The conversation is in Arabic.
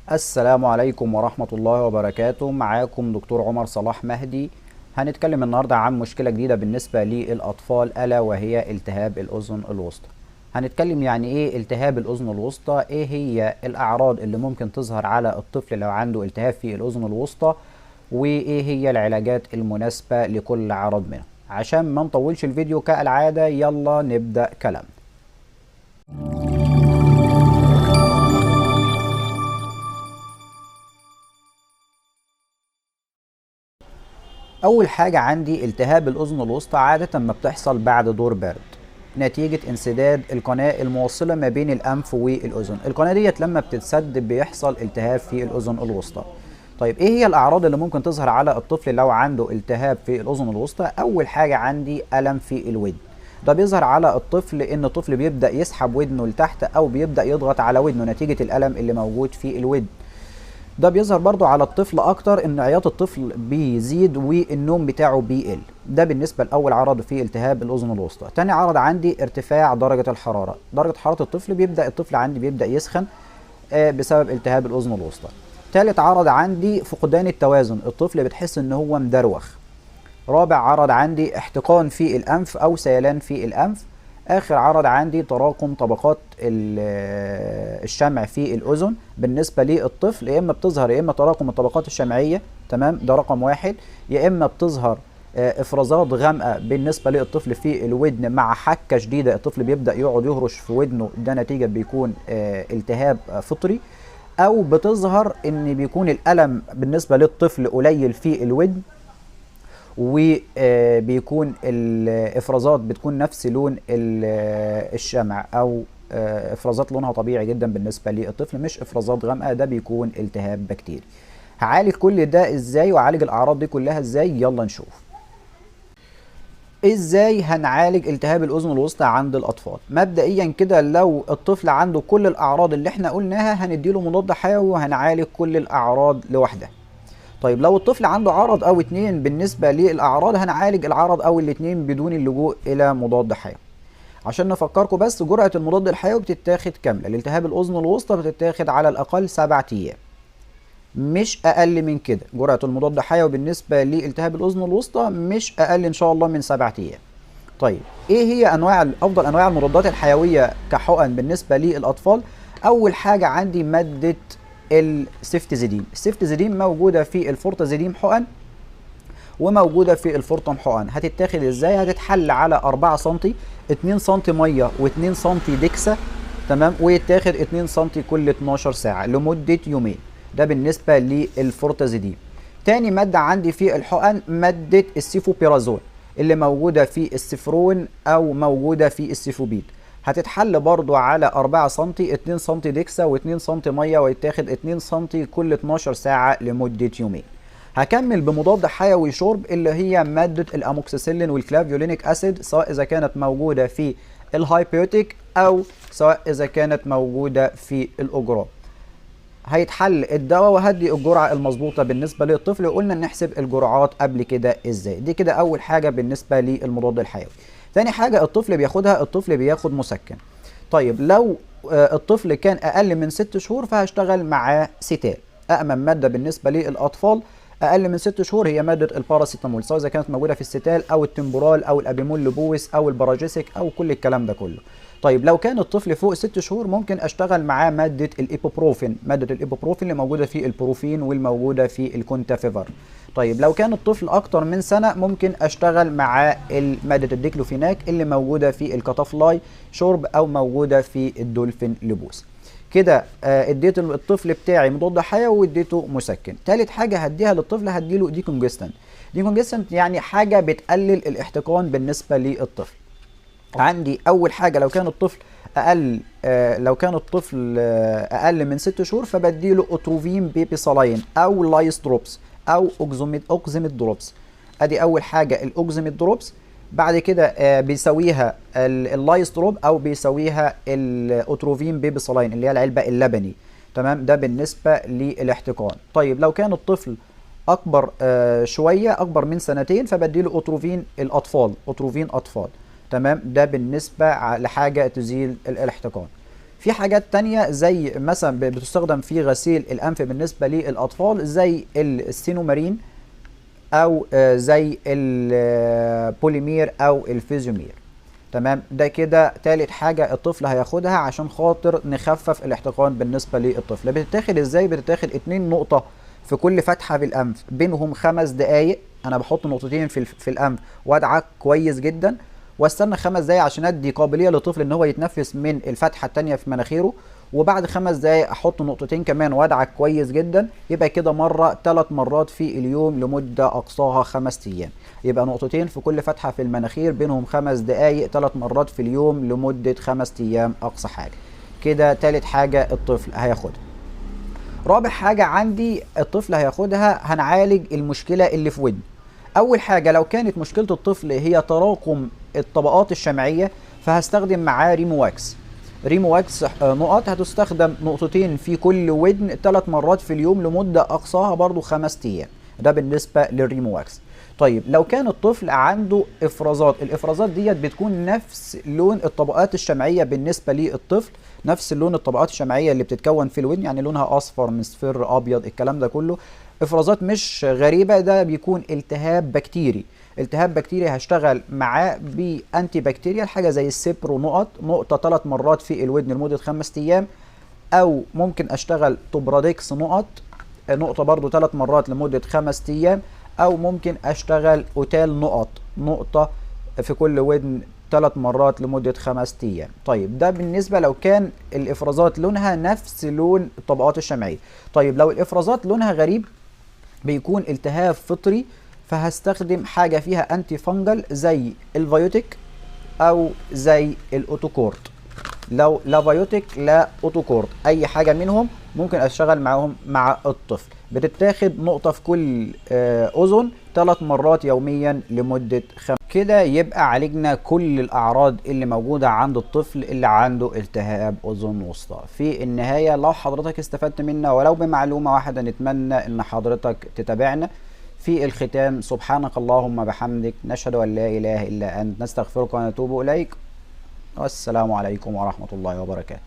السلام عليكم ورحمة الله وبركاته. معاكم دكتور عمر صلاح مهدي. هنتكلم النهاردة عن مشكلة جديدة بالنسبة للأطفال، ألا وهي التهاب الأذن الوسطى. هنتكلم يعني إيه التهاب الأذن الوسطى، إيه هي الأعراض اللي ممكن تظهر على الطفل لو عنده التهاب في الأذن الوسطى، وإيه هي العلاجات المناسبة لكل عرض منهم. عشان ما نطولش الفيديو كالعادة، يلا نبدأ كلام. أول حاجة عندي التهاب الأذن الوسطى عادة ما بتحصل بعد دور برد نتيجة انسداد القناة الموصلة ما بين الأنف والأذن. القناة ديت لما بتتسد بيحصل التهاب في الأذن الوسطى. طيب إيه هي الأعراض اللي ممكن تظهر على الطفل لو عنده التهاب في الأذن الوسطى؟ أول حاجة عندي ألم في الودن. ده بيظهر على الطفل إن الطفل بيبدأ يسحب ودنه لتحت أو بيبدأ يضغط على ودنه نتيجة الألم اللي موجود في الودن. ده بيظهر برضو على الطفل اكتر ان عياط الطفل بيزيد والنوم بتاعه بيقل. ده بالنسبه لاول عرض في التهاب الاذن الوسطى. تاني عرض عندي ارتفاع درجه الحراره. درجه حراره الطفل عندي بيبدا يسخن بسبب التهاب الاذن الوسطى. تالت عرض عندي فقدان التوازن، الطفل بتحس ان هو مدروخ. رابع عرض عندي احتقان في الانف او سيلان في الانف. اخر عرض عندي تراكم طبقات الشمع في الاذن. بالنسبه للطفل يا اما بتظهر يا اما تراكم الطبقات الشمعيه، تمام، ده رقم واحد، يا اما بتظهر افرازات غامقه بالنسبه للطفل في الودن مع حكه شديده، الطفل بيبدا يقعد يهرش في ودنه، ده نتيجه بيكون التهاب فطري. او بتظهر ان بيكون الالم بالنسبه للطفل قليل في الودن، وبيكون الافرازات بتكون نفس لون الشمع، او افرازات لونها طبيعي جدا بالنسبه للطفل، مش افرازات غامقه، ده بيكون التهاب بكتيري. هعالج كل ده ازاي واعالج الاعراض دي كلها ازاي؟ يلا نشوف. ازاي هنعالج التهاب الاذن الوسطى عند الاطفال؟ مبدئيا كده لو الطفل عنده كل الاعراض اللي احنا قلناها هنديله مضاد حيوي وهنعالج كل الاعراض لوحدها. طيب لو الطفل عنده عرض او اتنين بالنسبة للاعراض هنعالج العرض او الاتنين بدون اللجوء الى مضاد حيوي. عشان نفكركم بس، جرعة المضاد الحيوي بتتاخد كاملة لالتهاب الاذن الوسطى، بتتاخد على الاقل 7 ايام، مش اقل من كده. جرعة المضاد الحيوي بالنسبة لالتهاب الاذن الوسطى مش اقل ان شاء الله من 7 ايام. طيب ايه هي افضل انواع المضادات الحيوية كحقن بالنسبة للاطفال؟ اول حاجة عندي مادة السيفتازيديم. السيفتازيديم موجودة في الفورتازيديم حقن وموجودة في الفورتم حقن. هتتاخد ازاي؟ هتتحل على 4 سم، 2 سم مية و2 سم ديكسا، تمام، ويتاخد 2 سم كل 12 ساعة لمدة يومين. ده بالنسبة للفورتازيديم. تاني مادة عندي في الحقن مادة السيفوبيرازول اللي موجودة في السفرون او موجودة في السيفوبيد. هتتحل برضو على 4 سم، 2 سم ديكسا و2 سم ميه، ويتاخد 2 سم كل 12 ساعة لمدة يومين. هكمل بمضاد حيوي شرب اللي هي مادة الاموكسيسيلين والكلافيولينيك اسيد، سواء اذا كانت موجودة في الهايبيوتيك او سواء اذا كانت موجودة في الاجرام. هيتحل الدواء وهدي الجرعة المظبوطة بالنسبة للطفل، وقلنا نحسب الجرعات قبل كده ازاي. دي كده اول حاجة بالنسبة للمضاد الحيوي. تاني حاجة الطفل بياخدها، الطفل بياخد مسكن. طيب لو الطفل كان اقل من 6 شهور فهشتغل معاه ستال. أأمن مادة بالنسبة للأطفال أقل من 6 شهور هي مادة الباراسيتامول، سواء إذا كانت موجودة في الستال أو التمبورال أو الأبيمول لبويس أو البراجيسيك أو كل الكلام ده كله. طيب لو كان الطفل فوق 6 شهور ممكن أشتغل معاه مادة الإيبوبروفين، مادة الإيبوبروفين اللي موجودة في البروفين والموجودة في الكونتافيفر. طيب لو كان الطفل أكتر من سنة ممكن أشتغل معاه مادة الديكلوفيناك اللي موجودة في الكاتافلاي شرب أو موجودة في الدولفين لبوس. كده اديت الطفل بتاعي مضاد حيوي واديته مسكن. تالت حاجه هديها للطفل هديله ديكونجستنت. ديكونجستنت يعني حاجه بتقلل الاحتقان بالنسبه للطفل. عندي اول حاجه لو كان الطفل اقل من 6 شهور فبديله اتروفين بيبي صلاين او لايس دروبس او اوكزيميد دروبس. ادي اول حاجه الاوكزيميد دروبس. بعد كده بيسويها اللايس دروب او بيسويها الاوتروفين بيبي صلاين اللي هي العلبه اللبني، تمام، ده بالنسبه للاحتقان. طيب لو كان الطفل اكبر شويه، اكبر من سنتين، فبديله اوتروفين الاطفال، اوتروفين اطفال، تمام، ده بالنسبه لحاجه تزيل الاحتقان. في حاجات تانية زي مثلا بتستخدم في غسيل الانف بالنسبه للاطفال زي السينومارين او زي البوليمير او الفيزيومير. تمام، ده كده تالت حاجة الطفل هياخدها عشان خاطر نخفف الاحتقان بالنسبة للطفل. بتتاخد ازاي؟ بتتاخد 2 نقطة في كل فتحة في الأنف بينهم 5 دقايق. أنا بحط نقطتين في الأنف وأدعك كويس جدا واستنى 5 دقايق عشان أدي قابلية للطفل إن هو يتنفس من الفتحة التانية في مناخيره، وبعد 5 دقايق أحط نقطتين كمان وأدعك كويس جدا. يبقى كده مرة 3 مرات في اليوم لمدة أقصاها 5 أيام. يبقى نقطتين في كل فتحة في المناخير بينهم 5 دقايق 3 مرات في اليوم لمدة 5 أيام أقصى حاجة. كده تالت حاجة الطفل هياخدها. رابع حاجة عندي الطفل هياخدها هنعالج المشكلة اللي في ودنه. أول حاجة لو كانت مشكلة الطفل هي تراكم الطبقات الشمعية فهستخدم معاه ريمواكس. ريمواكس نقط هتستخدم نقطتين في كل ودن 3 مرات في اليوم لمدة أقصاها برضو 5 أيام. ده بالنسبة للريمواكس. طيب لو كان الطفل عنده افرازات، الافرازات ديت بتكون نفس لون الطبقات الشمعيه بالنسبه للطفل، نفس لون الطبقات الشمعيه اللي بتتكون في الودن، يعني لونها اصفر مصفر ابيض الكلام ده كله، افرازات مش غريبه. ده بيكون التهاب بكتيري. التهاب بكتيري هشتغل معاه بانتي بكتيريال حاجه زي السيبرو نقطه 3 مرات في الودن لمده 5 ايام، او ممكن اشتغل توبراديكس نقطه برضو 3 مرات لمده 5 ايام، او ممكن اشتغل اوتال نقطة في كل ودن 3 مرات لمدة 5 ايام. طيب ده بالنسبة لو كان الافرازات لونها نفس لون الطبقات الشمعية. طيب لو الافرازات لونها غريب بيكون التهاب فطري، فهستخدم حاجة فيها انتي فانجل زي الفيوتيك او زي الاوتوكورت. لو لا فيوتيك لا اوتوكورت اي حاجه منهم ممكن اشتغل معاهم مع الطفل. بتتاخد نقطه في كل اذن 3 مرات يوميا لمده كده يبقى عالجنا كل الاعراض اللي موجوده عند الطفل اللي عنده التهاب اذن وسطى. في النهايه لو حضرتك استفدت منا ولو بمعلومه واحده نتمنى ان حضرتك تتابعنا. في الختام سبحانك اللهم بحمدك نشهد ان لا اله الا انت نستغفرك ونتوب اليك. والسلام عليكم ورحمة الله وبركاته.